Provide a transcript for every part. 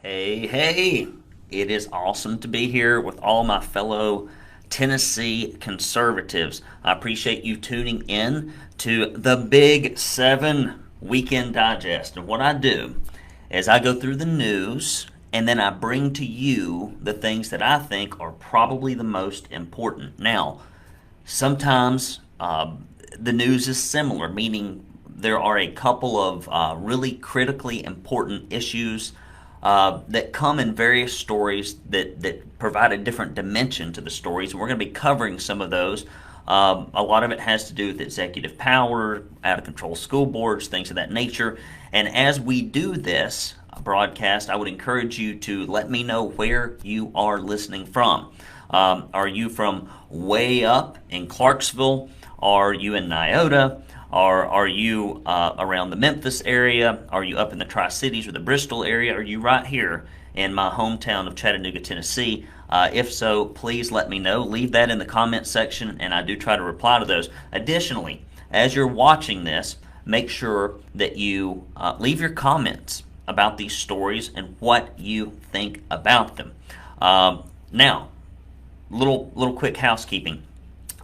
Hey, hey, it is awesome to be here with all my fellow Tennessee conservatives. I appreciate you tuning in to the Big Seven Weekend Digest. And what I do is I go through the news and then I bring to you the things that I think are probably the most important. Now, sometimes the news is similar, meaning there are a couple of really critically important issues that come in various stories that provide a different dimension to the stories. And we're going to be covering some of those. A lot of it has to do with executive power, out of control school boards, things of that nature. And as we do this broadcast, I would encourage you to let me know where you are listening from. Are you from way up in Clarksville? Are you in Nyota? Are you around the Memphis area? Are you up in the Tri-Cities or the Bristol area? Are you right here in my hometown of Chattanooga, Tennessee? If so, please let me know. Leave that in the comment section, and I do try to reply to those. Additionally, as you're watching this, make sure that you leave your comments about these stories and what you think about them. Now, little quick housekeeping.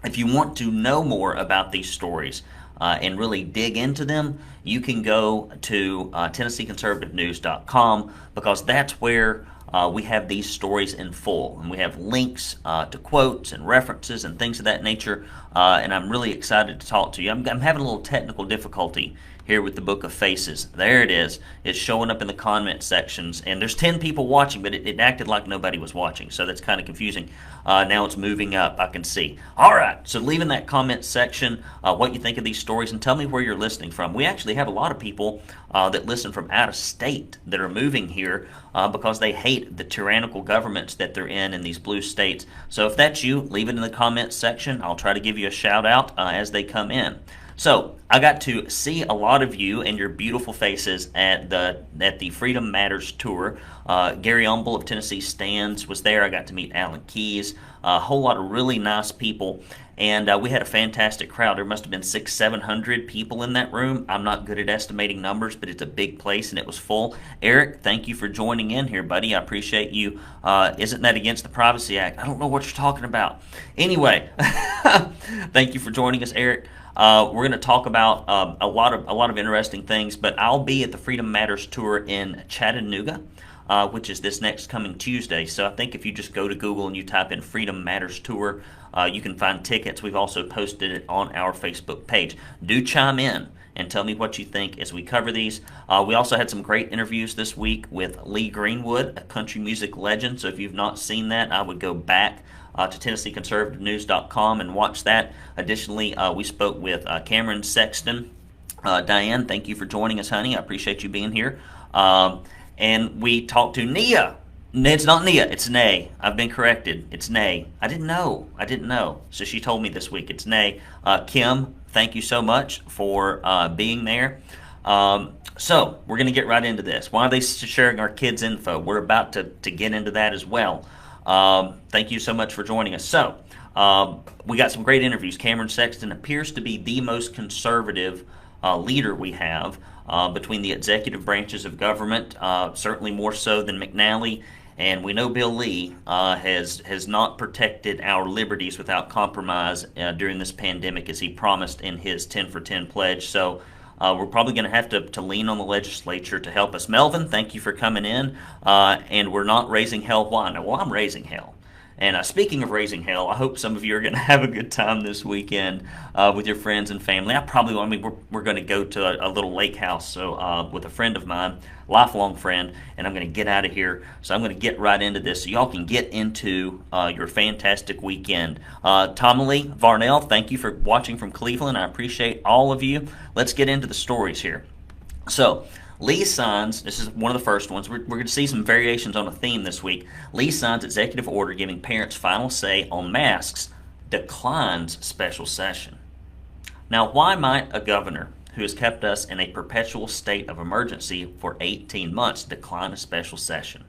If you want to know more about these stories and really dig into them, you can go to TennesseeConservativeNews.com because that's where we have these stories in full. And we have links to quotes and references and things of that nature. And I'm really excited to talk to you. I'm having a little technical difficulty here with the Book of Faces. There it is. It's showing up in the comment sections. And there's 10 people watching, but it acted like nobody was watching. So that's kind of confusing. Now it's moving up, I can see. All right, so leave in that comment section what you think of these stories and tell me where you're listening from. We actually have a lot of people that listen from out of state that are moving here because they hate the tyrannical governments that they're in these blue states. So if that's you, leave it in the comment section. I'll try to give you a shout out as they come in. So I got to see a lot of you and your beautiful faces at the Freedom Matters tour. Gary Umble of Tennessee Stands was there. I got to meet Alan Keyes, a whole lot of really nice people, and we had a fantastic crowd. There must have been 600-700 people in that room. I'm not good at estimating numbers, but it's a big place and it was full. Eric, thank you for joining in here, buddy. I appreciate you. Isn't that against the Privacy Act? I don't know what you're talking about. Anyway, thank you for joining us, Eric. We're going to talk about a lot of interesting things, but I'll be at the Freedom Matters tour in Chattanooga, which is this next coming Tuesday. So I think if you just go to Google and you type in Freedom Matters tour, you can find tickets. We've also posted it on our Facebook page. Do chime in and tell me what you think as we cover these. We also had some great interviews this week with Lee Greenwood, a country music legend. So if you've not seen that, I would go back to TennesseeConservativeNews.com and watch that. Additionally, we spoke with Cameron Sexton. Diane, thank you for joining us, honey. I appreciate you being here. And we talked to Nia. It's not Nia, it's Nay. I've been corrected. It's Nay. I didn't know. So she told me this week it's Nay. Kim, thank you so much for being there. So we're going to get right into this. Why are they sharing our kids' info? We're about to get into that as well. Thank you so much for joining us. So, we got some great interviews. Cameron Sexton appears to be the most conservative leader we have between the executive branches of government, certainly more so than McNally. And we know Bill Lee has not protected our liberties without compromise during this pandemic, as he promised in his 10 for 10 pledge. So, we're probably going to have to lean on the legislature to help us. Melvin, thank you for coming in. And we're not raising hell. Why? No, well, I'm raising hell. And speaking of raising hell, I hope some of you are going to have a good time this weekend with your friends and family. We're going to go to a little lake house with a friend of mine, lifelong friend, and I'm going to get out of here. So I'm going to get right into this so y'all can get into your fantastic weekend. Tommy Varnell, thank you for watching from Cleveland. I appreciate all of you. Let's get into the stories here. So, Lee signs, this is one of the first ones, we're going to see some variations on a theme this week. Lee signs executive order giving parents final say on masks, declines special session. Now, why might a governor who has kept us in a perpetual state of emergency for 18 months decline a special session?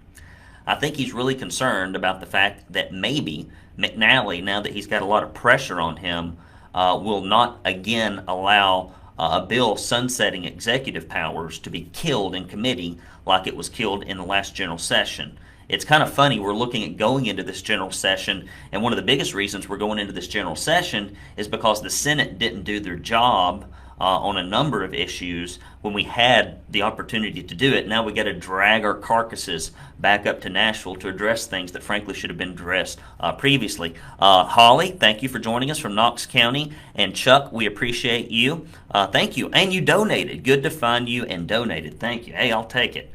I think he's really concerned about the fact that maybe McNally, now that he's got a lot of pressure on him, will not again allow a bill sunsetting executive powers to be killed in committee like it was killed in the last general session. It's kind of funny, we're looking at going into this general session, and one of the biggest reasons we're going into this general session is because the Senate didn't do their job on a number of issues when we had the opportunity to do it. Now we got to drag our carcasses back up to Nashville to address things that frankly should have been addressed previously. Holly, thank you for joining us from Knox County, and Chuck, we appreciate you. Thank you, and you donated. Good to find you and donated. Thank you. Hey, I'll take it.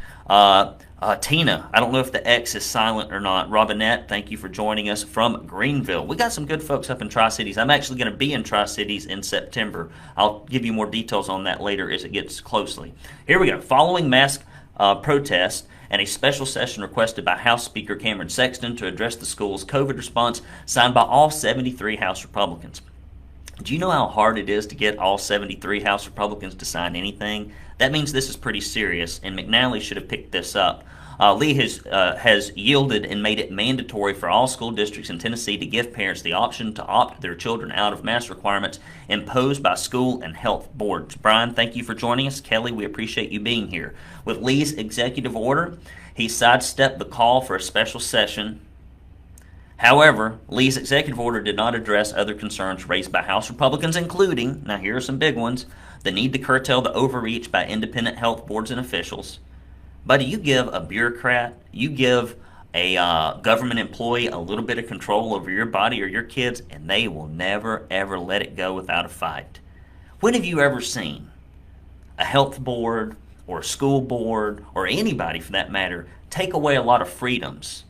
Tina, I don't know if the X is silent or not. Robinette, thank you for joining us from Greenville. We got some good folks up in Tri-Cities. I'm actually going to be in Tri-Cities in September. I'll give you more details on that later as it gets closely. Here we go. Following mask protest and a special session requested by House Speaker Cameron Sexton to address the school's COVID response, signed by all 73 House Republicans. Do you know how hard it is to get all 73 House Republicans to sign anything? That means this is pretty serious, and McNally should have picked this up. Lee has yielded and made it mandatory for all school districts in Tennessee to give parents the option to opt their children out of mask requirements imposed by school and health boards. Brian, thank you for joining us. Kelly, we appreciate you being here. With Lee's executive order, he sidestepped the call for a special session. However, Lee's executive order did not address other concerns raised by House Republicans, including, now here are some big ones, the need to curtail the overreach by independent health boards and officials. Buddy, you give a bureaucrat, you give a government employee a little bit of control over your body or your kids, and they will never, ever let it go without a fight. When have you ever seen a health board or a school board or anybody for that matter take away a lot of freedoms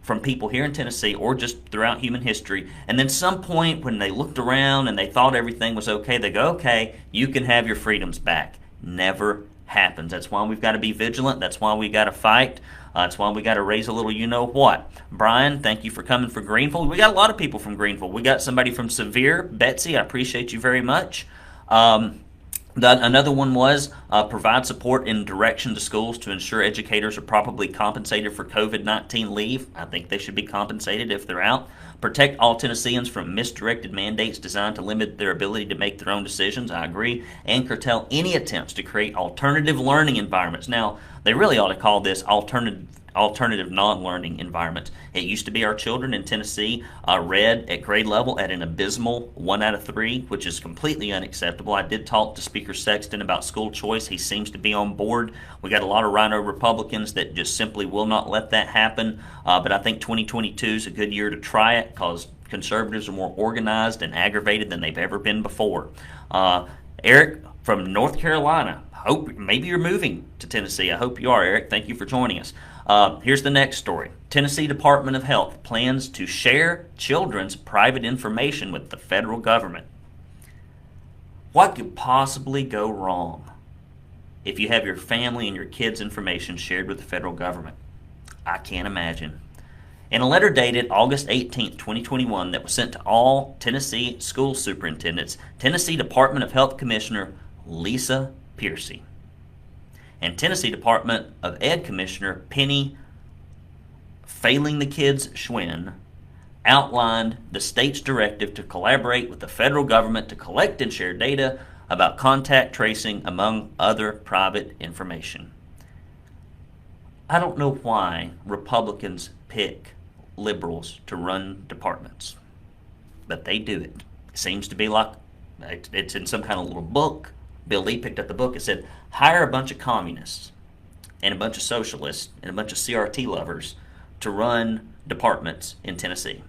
from people here in Tennessee or just throughout human history, and then some point when they looked around and they thought everything was okay, they go, okay, you can have your freedoms back? Never happens. That's why we've got to be vigilant. That's why we got to fight. That's why we got to raise a little you-know-what. Brian, thank you for coming from Greenville. We got a lot of people from Greenville. We got somebody from Sevier. Betsy, I appreciate you very much. Another one was provide support and direction to schools to ensure educators are properly compensated for COVID-19 leave. I think they should be compensated if they're out. Protect all Tennesseans from misdirected mandates designed to limit their ability to make their own decisions. I agree. And curtail any attempts to create alternative learning environments. Now, they really ought to call this alternative non-learning environments. It used to be our children in Tennessee read at grade level at an abysmal 1 out of 3, which is completely unacceptable. I did talk to Speaker Sexton about school choice. He seems to be on board. We got a lot of rhino Republicans that just simply will not let that happen. But I think 2022 is a good year to try it because conservatives are more organized and aggravated than they've ever been before. Eric from North Carolina. Hope maybe you're moving to Tennessee. I hope you are, Eric. Thank you for joining us. Here's the next story. Tennessee Department of Health plans to share children's private information with the federal government. What could possibly go wrong if you have your family and your kids' information shared with the federal government? I can't imagine. In a letter dated August 18, 2021 that was sent to all Tennessee school superintendents, Tennessee Department of Health Commissioner Lisa Piercy and Tennessee Department of Ed Commissioner Penny Failing the Kids Schwinn outlined the state's directive to collaborate with the federal government to collect and share data about contact tracing, among other private information. I don't know why Republicans pick liberals to run departments, but they do it. It seems to be like it's in some kind of little book. Bill Lee picked up the book. It said, hire a bunch of communists and a bunch of socialists and a bunch of CRT lovers to run departments in Tennessee.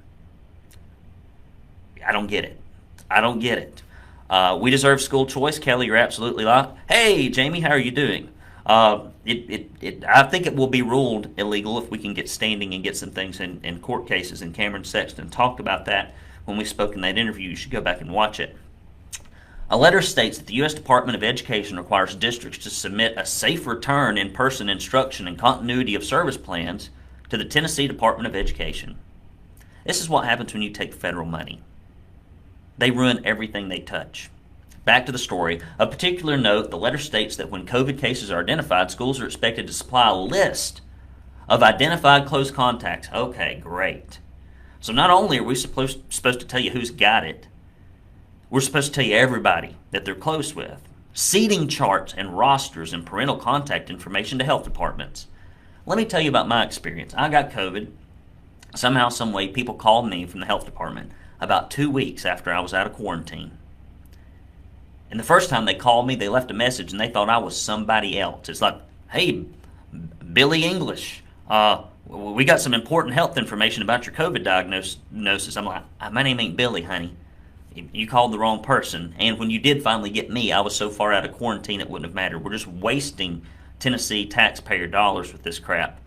I don't get it. I don't get it. We deserve school choice. Kelly, you're absolutely right. Hey, Jamie, how are you doing? I think it will be ruled illegal if we can get standing and get some things in court cases. And Cameron Sexton talked about that when we spoke in that interview. You should go back and watch it. A letter states that the U.S. Department of Education requires districts to submit a safe return in-person instruction and continuity of service plans to the Tennessee Department of Education. This is what happens when you take federal money. They ruin everything they touch. Back to the story. Of particular note, the letter states that when COVID cases are identified, schools are expected to supply a list of identified close contacts. Okay, great. So not only are we supposed to tell you who's got it, we're supposed to tell you everybody that they're close with. seating charts and rosters and parental contact information to health departments. Let me tell you about my experience. I got COVID. Somehow, some way, people called me from the health department about 2 weeks after I was out of quarantine. And the first time they called me, they left a message and they thought I was somebody else. It's like, hey, Billy English, we got some important health information about your COVID diagnosis. I'm like, my name ain't Billy, honey. You called the wrong person. And when you did finally get me, I was so far out of quarantine it wouldn't have mattered. We're just wasting Tennessee taxpayer dollars with this crap.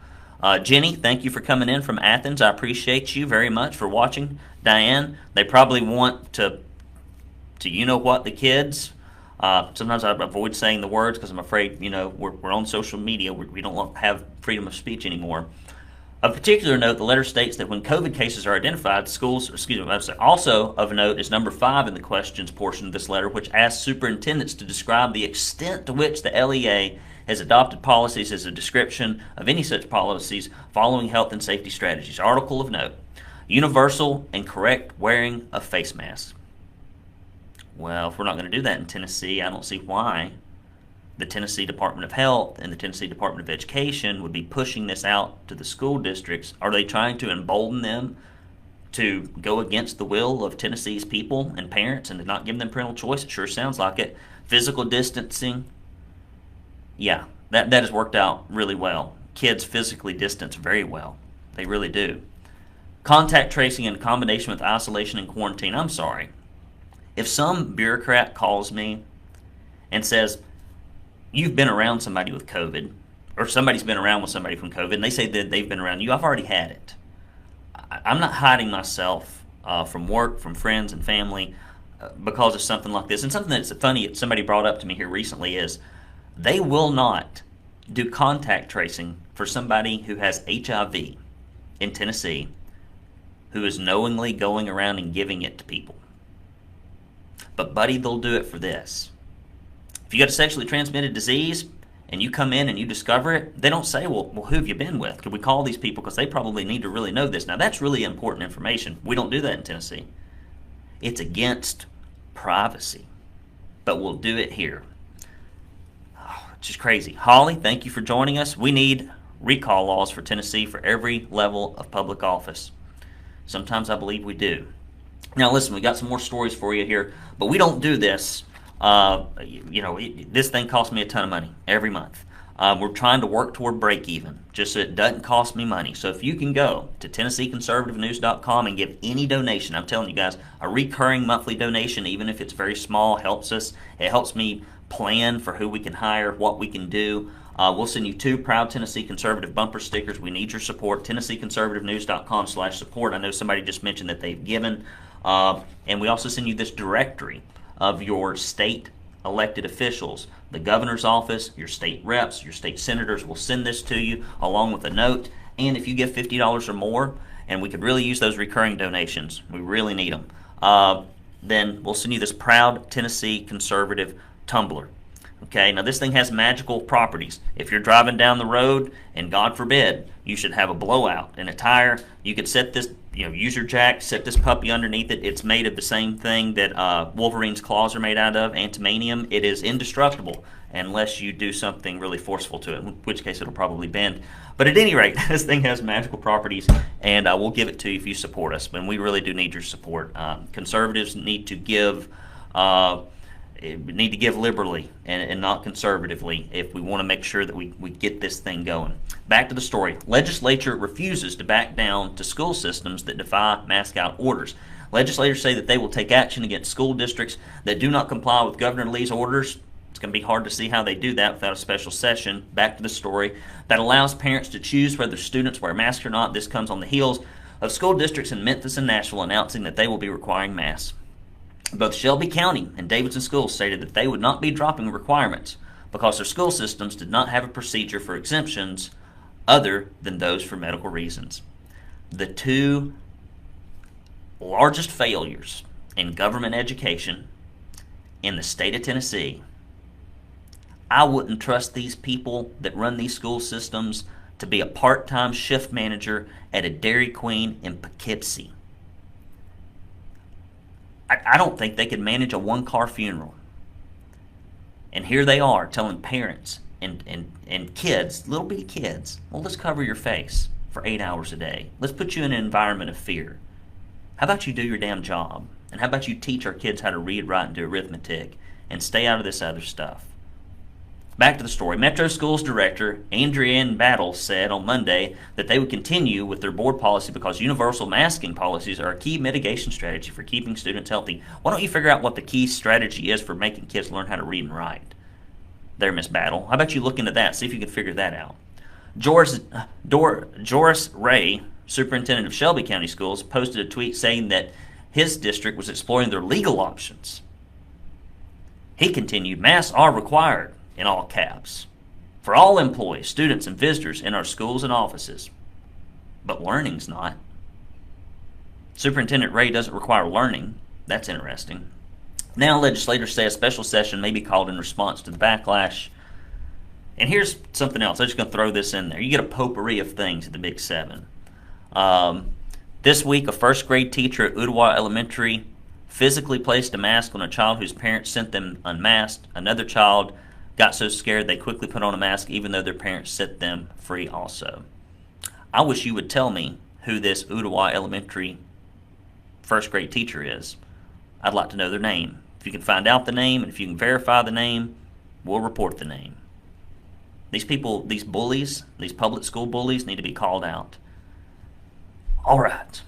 Jenny, thank you for coming in from Athens. I appreciate you very much for watching. Diane, they probably want to you know what, the kids. Sometimes I avoid saying the words because I'm afraid, we're on social media. We don't have freedom of speech anymore. Of particular note, the letter states that when COVID cases are identified, also of note is number 5 in the questions portion of this letter, which asks superintendents to describe the extent to which the LEA has adopted policies as a description of any such policies following health and safety strategies. Article of note, universal and correct wearing of face masks. Well, if we're not going to do that in Tennessee, I don't see why the Tennessee Department of Health and the Tennessee Department of Education would be pushing this out to the school districts. Are they trying to embolden them to go against the will of Tennessee's people and parents and to not give them parental choice? It sure sounds like it. Physical distancing, yeah, that has worked out really well. Kids physically distance very well. They really do. Contact tracing in combination with isolation and quarantine. I'm sorry. If some bureaucrat calls me and says, you've been around somebody with COVID, or somebody's been around with somebody from COVID, and they say that they've been around you, I've already had it. I'm not hiding myself from work, from friends and family because of something like this. And something that's funny that somebody brought up to me here recently is they will not do contact tracing for somebody who has HIV in Tennessee who is knowingly going around and giving it to people. But buddy, they'll do it for this. If you got a sexually transmitted disease and you come in and you discover it, they don't say, well, who have you been with? Could we call these people? Because they probably need to really know this. Now, that's really important information. We don't do that in Tennessee. It's against privacy, but we'll do it here. Oh, it's just crazy. Holly, thank you for joining us. We need recall laws for Tennessee for every level of public office. Sometimes I believe we do. Now, listen, we got some more stories for you here, but we don't do this. This thing costs me a ton of money every month. We're trying to work toward break even, just so it doesn't cost me money. So if you can go to TennesseeConservativeNews.com and give any donation, I'm telling you guys, a recurring monthly donation, even if it's very small, helps us. It helps me plan for who we can hire, what we can do. We'll send you 2 Proud Tennessee Conservative bumper stickers. We need your support. TennesseeConservativeNews.com/support. I know somebody just mentioned that they've given. And we also send you this directory of your state elected officials, the governor's office, your state reps, your state senators. Will send this to you along with a note. And if you give $50 or more, and we could really use those recurring donations, we really need them, then we'll send you this Proud Tennessee Conservative tumbler. Okay, now this thing has magical properties. If you're driving down the road and God forbid you should have a blowout in a tire, you could set this, use your jack, set this puppy underneath it. It's made of the same thing that Wolverine's claws are made out of, antimonium. It is indestructible unless you do something really forceful to it, in which case it'll probably bend. But at any rate, this thing has magical properties, and we'll give it to you if you support us. And we really do need your support. Conservatives need to give liberally and not conservatively if we want to make sure that we get this thing going. Back to the story. Legislature refuses to back down to school systems that defy mask-out orders. Legislators say that they will take action against school districts that do not comply with Governor Lee's orders. It's going to be hard to see how they do that without a special session. Back to the story. That allows parents to choose whether students wear masks or not. This comes on the heels of school districts in Memphis and Nashville announcing that they will be requiring masks. Both Shelby County and Davidson Schools stated that they would not be dropping requirements because their school systems did not have a procedure for exemptions other than those for medical reasons. The 2 largest failures in government education in the state of Tennessee. I wouldn't trust these people that run these school systems to be a part-time shift manager at a Dairy Queen in Poughkeepsie. I don't think they could manage a 1-car funeral. And here they are telling parents and kids, little bitty kids, well, let's cover your face for 8 hours a day. Let's put you in an environment of fear. How about you do your damn job? And how about you teach our kids how to read, write, and do arithmetic and stay out of this other stuff? Back to the story. Metro Schools Director Andrienne Battle said on Monday that they would continue with their board policy because universal masking policies are a key mitigation strategy for keeping students healthy. Why don't you figure out what the key strategy is for making kids learn how to read and write? There, Miss Battle. How about you look into that, see if you can figure that out. Joris Ray, superintendent of Shelby County Schools, posted a tweet saying that his district was exploring their legal options. He continued, masks are required, in all caps, for all employees, students, and visitors in our schools and offices. But learning's not. Superintendent Ray doesn't require learning. That's interesting. Now legislators say a special session may be called in response to the backlash. And here's something else. I'm just going to throw this in there. You get a potpourri of things at the Big Seven. This week, a first grade teacher at Ottawa Elementary physically placed a mask on a child whose parents sent them unmasked. Another child got so scared they quickly put on a mask even though their parents set them free also. I wish you would tell me who this Ottawa Elementary first grade teacher is. I'd like to know their name. If you can find out the name and if you can verify the name, we'll report the name. These people, these bullies, these public school bullies need to be called out. All right.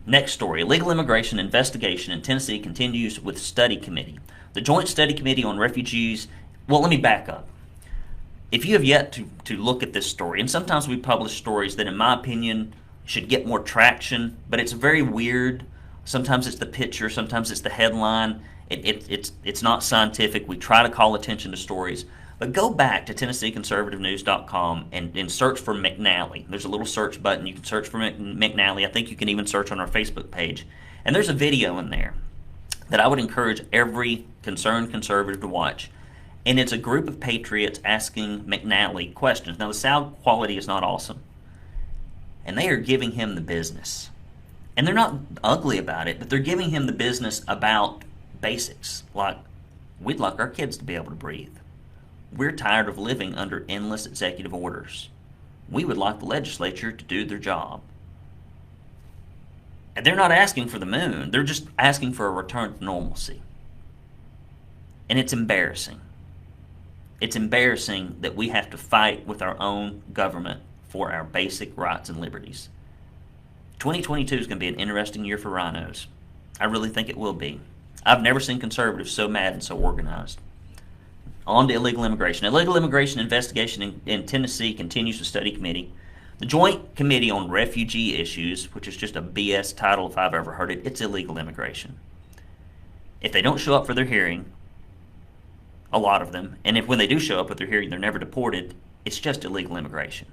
Next story. Illegal immigration investigation in Tennessee continues with study committee. The Joint Study Committee on Refugees. Well, let me back up. If you have yet to look at this story, and sometimes we publish stories that, in my opinion, should get more traction, but it's very weird. Sometimes it's the picture, sometimes it's the headline. It's not scientific. We try to call attention to stories. But go back to TennesseeConservativeNews.com and search for McNally. There's a little search button. You can search for McNally. I think you can even search on our Facebook page. And there's a video in there that I would encourage every concerned conservative to watch. And it's a group of patriots asking McNally questions. Now, the sound quality is not awesome. And they are giving him the business. And they're not ugly about it, but they're giving him the business about basics. Like, we'd like our kids to be able to breathe. We're tired of living under endless executive orders. We would like the legislature to do their job. And they're not asking for the moon. They're just asking for a return to normalcy. And it's embarrassing. It's embarrassing that we have to fight with our own government for our basic rights and liberties. 2022 is going to be an interesting year for rhinos. I really think it will be. I've never seen conservatives so mad and so organized. On to illegal immigration. Illegal immigration investigation in Tennessee continues with study committee. The Joint Committee on Refugee Issues, which is just a BS title if I've ever heard it, it's illegal immigration. If they don't show up for their hearing, a lot of them, and if when they do show up at their hearing they're never deported, it's just illegal immigration.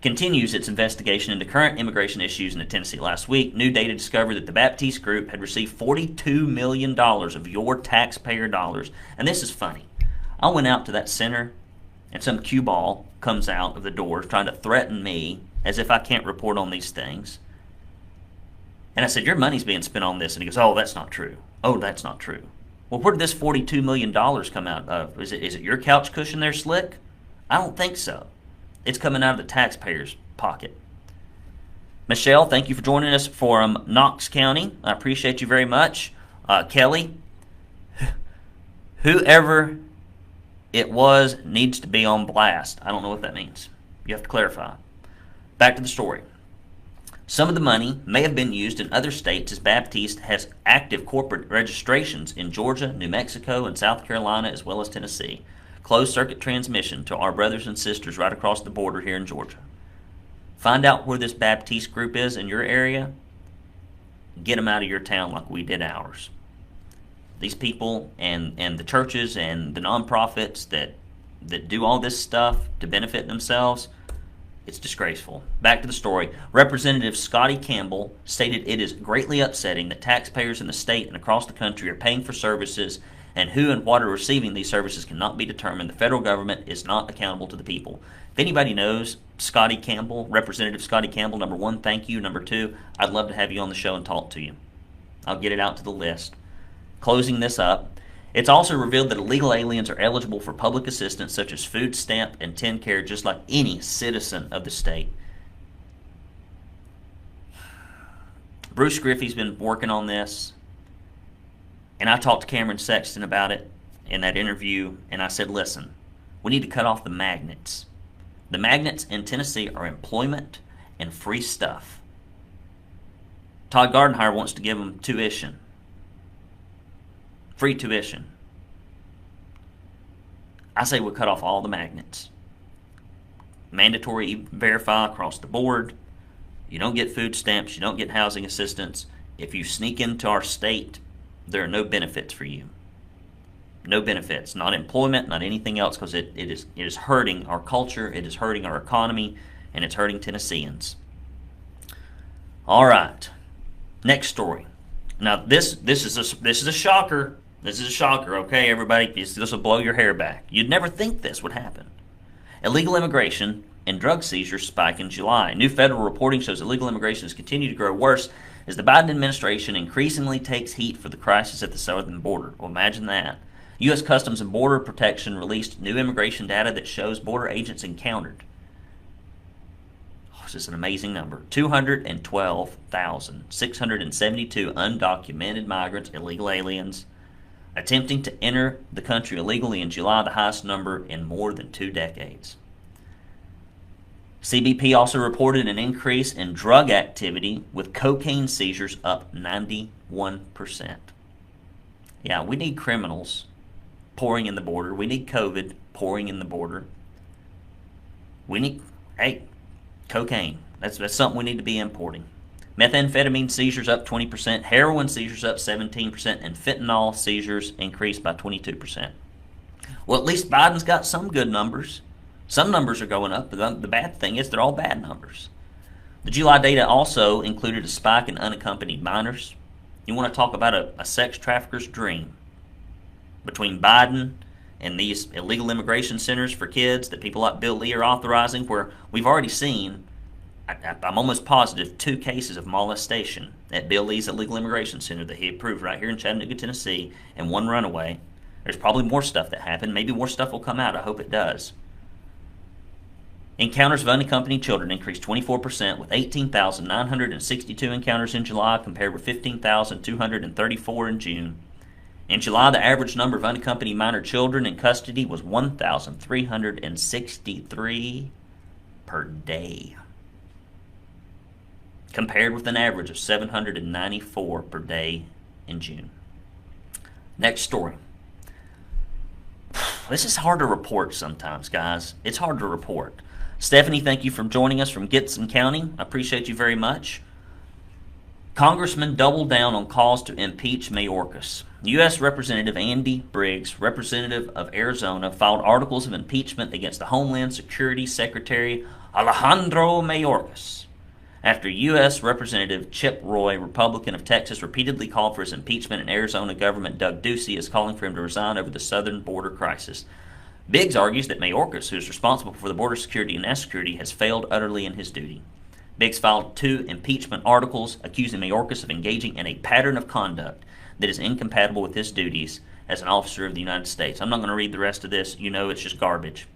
Continues its investigation into current immigration issues in Tennessee. Last week, new data discovered that the Baptiste Group had received $42 million of your taxpayer dollars. And this is funny. I went out to that center, and some cue ball comes out of the door trying to threaten me as if I can't report on these things. And I said, your money's being spent on this. And he goes, oh, that's not true. Oh, that's not true. Well, where did this $42 million come out of? Is it your couch cushion there, Slick? I don't think so. It's coming out of the taxpayer's pocket. Michelle, thank you for joining us from Knox County. I appreciate you very much. Kelly, whoever it was needs to be on blast. I don't know what that means. You have to clarify. Back to the story. Some of the money may have been used in other states as Baptiste has active corporate registrations in Georgia, New Mexico, and South Carolina, as well as Tennessee. Closed circuit transmission to our brothers and sisters right across the border here in Georgia. Find out where this Baptiste group is in your area. Get them out of your town like we did ours. These people and the churches and the nonprofits that do all this stuff to benefit themselves, it's disgraceful. Back to the story. Representative Scotty Campbell stated it is greatly upsetting that taxpayers in the state and across the country are paying for services and who and what are receiving these services cannot be determined. The federal government is not accountable to the people. If anybody knows Scotty Campbell, Representative Scotty Campbell, number one, thank you. Number two, I'd love to have you on the show and talk to you. I'll get it out to the list. Closing this up. It's also revealed that illegal aliens are eligible for public assistance such as food stamp and TennCare just like any citizen of the state. Bruce Griffey's been working on this, and I talked to Cameron Sexton about it in that interview, and I said, listen, we need to cut off the magnets. The magnets in Tennessee are employment and free stuff. Todd Gardenhire wants to give them tuition. Free tuition. I say we cut off all the magnets. Mandatory verify across the board. You don't get food stamps. You don't get housing assistance. If you sneak into our state, there are no benefits for you. No benefits. Not employment, not anything else, because it is hurting our culture, it is hurting our economy, and it's hurting Tennesseans. All right. Next story. Now this is a shocker. This is a shocker, okay, everybody? This will blow your hair back. You'd never think this would happen. Illegal immigration and drug seizures spike in July. New federal reporting shows illegal immigration has continued to grow worse as the Biden administration increasingly takes heat for the crisis at the southern border. Well, imagine that. U.S. Customs and Border Protection released new immigration data that shows border agents encountered, this is an amazing number, 212,672 undocumented migrants, illegal aliens, attempting to enter the country illegally in July, the highest number in more than 2 decades. CBP also reported an increase in drug activity, with cocaine seizures up 91%. Yeah, we need criminals pouring in the border. We need COVID pouring in the border. We need, cocaine. That's something we need to be importing. Methamphetamine seizures up 20%, heroin seizures up 17%, and fentanyl seizures increased by 22%. Well, at least Biden's got some good numbers. Some numbers are going up, but the bad thing is they're all bad numbers. The July data also included a spike in unaccompanied minors. You want to talk about a sex trafficker's dream. Between Biden and these illegal immigration centers for kids that people like Bill Lee are authorizing, where we've already seen, I'm almost positive, 2 cases of molestation at Bill Lee's illegal immigration center that he approved right here in Chattanooga, Tennessee, and 1 runaway. There's probably more stuff that happened. Maybe more stuff will come out. I hope it does. Encounters of unaccompanied children increased 24%, with 18,962 encounters in July compared with 15,234 in June. In July, the average number of unaccompanied minor children in custody was 1,363 per day, compared with an average of 794 per day in June. Next story. This is hard to report sometimes, guys. It's hard to report. Stephanie, thank you for joining us from Gibson County. I appreciate you very much. Congressmen doubled down on calls to impeach Mayorkas. U.S. Representative Andy Briggs, representative of Arizona, filed articles of impeachment against the Homeland Security Secretary Alejandro Mayorkas after U.S. Representative Chip Roy, Republican of Texas, repeatedly called for his impeachment, and Arizona government Doug Ducey is calling for him to resign over the southern border crisis. Biggs argues that Mayorkas, who is responsible for the border security and national security, has failed utterly in his duty. Biggs filed 2 impeachment articles accusing Mayorkas of engaging in a pattern of conduct that is incompatible with his duties as an officer of the United States. I'm not going to read the rest of this. You know it's just garbage.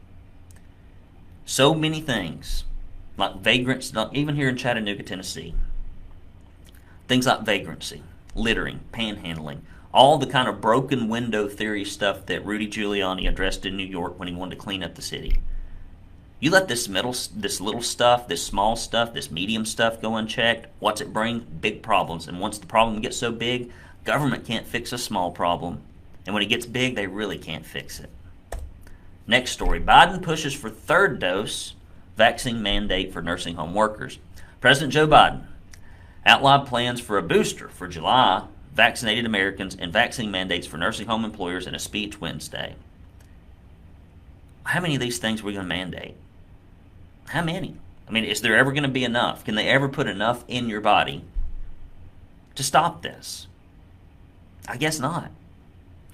So many things, like vagrants, even here in Chattanooga, Tennessee, things like vagrancy, littering, panhandling, all the kind of broken window theory stuff that Rudy Giuliani addressed in New York when he wanted to clean up the city. You let this little stuff, this small stuff, this medium stuff go unchecked, what's it bring? Big problems. And once the problem gets so big, government can't fix a small problem. And when it gets big, they really can't fix it. Next story. Biden pushes for 3rd dose vaccine mandate for nursing home workers. President Joe Biden outlined plans for a booster for July, vaccinated Americans, and vaccine mandates for nursing home employers in a speech Wednesday. How many of these things are we going to mandate? How many? I mean, is there ever going to be enough? Can they ever put enough in your body to stop this? I guess not.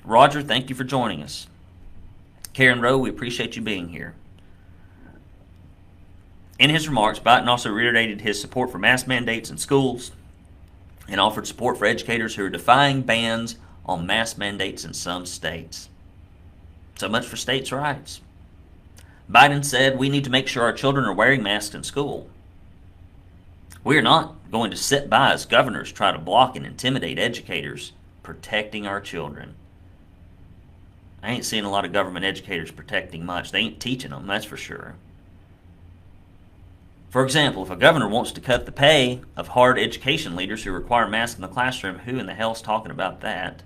Roger, thank you for joining us. Karen Rowe, we appreciate you being here. In his remarks, Biden also reiterated his support for mask mandates in schools and offered support for educators who are defying bans on mask mandates in some states. So much for states' rights. Biden said we need to make sure our children are wearing masks in school. We are not going to sit by as governors try to block and intimidate educators protecting our children. I ain't seeing a lot of government educators protecting much. They ain't teaching them, that's for sure. For example, if a governor wants to cut the pay of hard education leaders who require masks in the classroom, who in the hell's talking about that?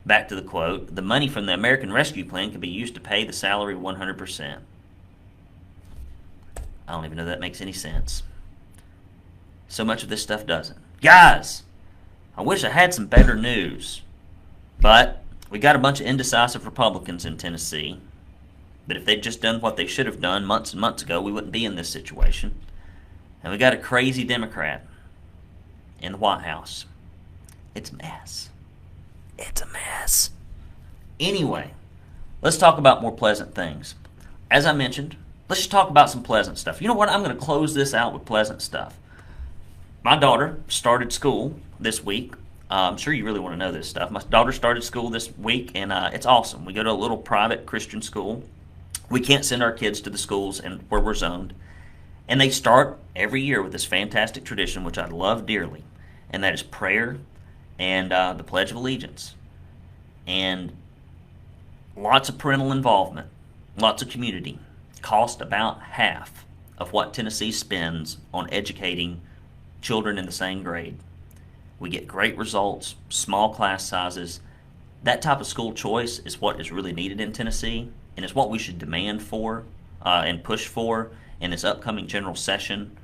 Back to the quote, the money from the American Rescue Plan can be used to pay the salary 100%. I don't even know if that makes any sense. So much of this stuff doesn't. Guys, I wish I had some better news, but we got a bunch of indecisive Republicans in Tennessee. But if they'd just done what they should have done months and months ago, we wouldn't be in this situation. And we got a crazy Democrat in the White House. It's a mess. It's a mess. Anyway, let's talk about more pleasant things. As I mentioned, let's just talk about some pleasant stuff. You know what? I'm going to close this out with pleasant stuff. My daughter started school this week. I'm sure you really want to know this stuff. My daughter started school this week, and it's awesome. We go to a little private Christian school. We can't send our kids to the schools where we're zoned. And they start every year with this fantastic tradition, which I love dearly, and that is prayer and the Pledge of Allegiance. And lots of parental involvement, lots of community. Cost about half of what Tennessee spends on educating children in the same grade. We get great results, small class sizes. That type of school choice is what is really needed in Tennessee, and it's what we should demand for and push for in this upcoming general session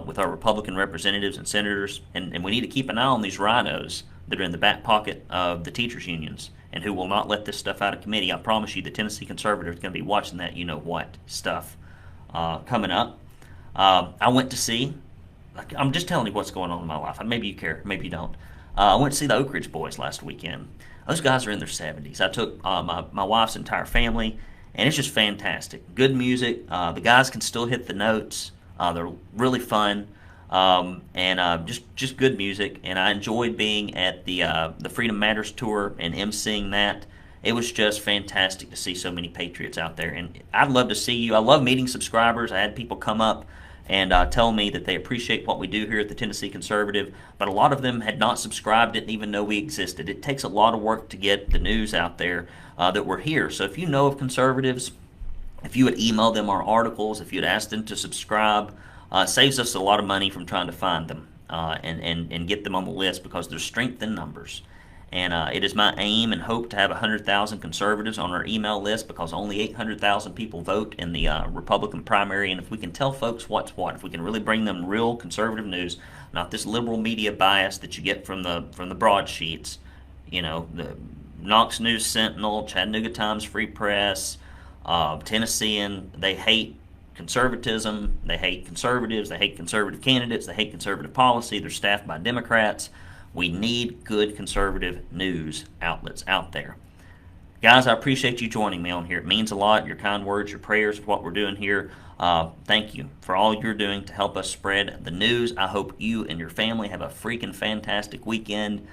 with our Republican representatives and senators. And we need to keep an eye on these rhinos that are in the back pocket of the teachers' unions and who will not let this stuff out of committee. I promise you the Tennessee conservatives are going to be watching that you-know-what stuff coming up. I went to see, I'm just telling you what's going on in my life. Maybe you care, maybe you don't. I went to see the Oak Ridge Boys last weekend. Those guys are in their 70s. I took my wife's entire family, and it's just fantastic. Good music. The guys can still hit the notes. They're really fun, and just good music. And I enjoyed being at the Freedom Matters tour and emceeing that. It was just fantastic to see so many patriots out there. And I'd love to see you. I love meeting subscribers. I had people come up and tell me that they appreciate what we do here at the Tennessee Conservative, but a lot of them had not subscribed, didn't even know we existed. It takes a lot of work to get the news out there that we're here. So if you know of conservatives, if you would email them our articles, if you'd ask them to subscribe, saves us a lot of money from trying to find them and get them on the list, because there's strength in numbers. And it is my aim and hope to have 100,000 conservatives on our email list, because only 800,000 people vote in the Republican primary. And if we can tell folks what's what, if we can really bring them real conservative news, not this liberal media bias that you get from the broadsheets, you know, the Knox News Sentinel, Chattanooga Times Free Press, Tennessean, they hate conservatism, they hate conservatives, they hate conservative candidates, they hate conservative policy, they're staffed by Democrats. We need good conservative news outlets out there. Guys, I appreciate you joining me on here. It means a lot. Your kind words, your prayers, what we're doing here. Thank you for all you're doing to help us spread the news. I hope you and your family have a freaking fantastic weekend.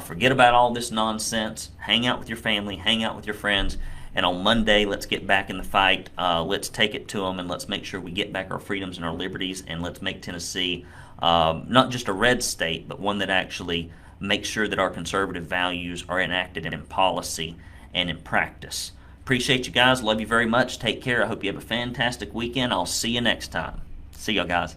Forget about all this nonsense. Hang out with your family. Hang out with your friends. And on Monday, let's get back in the fight. Let's take it to them, and let's make sure we get back our freedoms and our liberties, and let's make Tennessee not just a red state, but one that actually makes sure that our conservative values are enacted in policy and in practice. Appreciate you guys. Love you very much. Take care. I hope you have a fantastic weekend. I'll see you next time. See y'all, guys.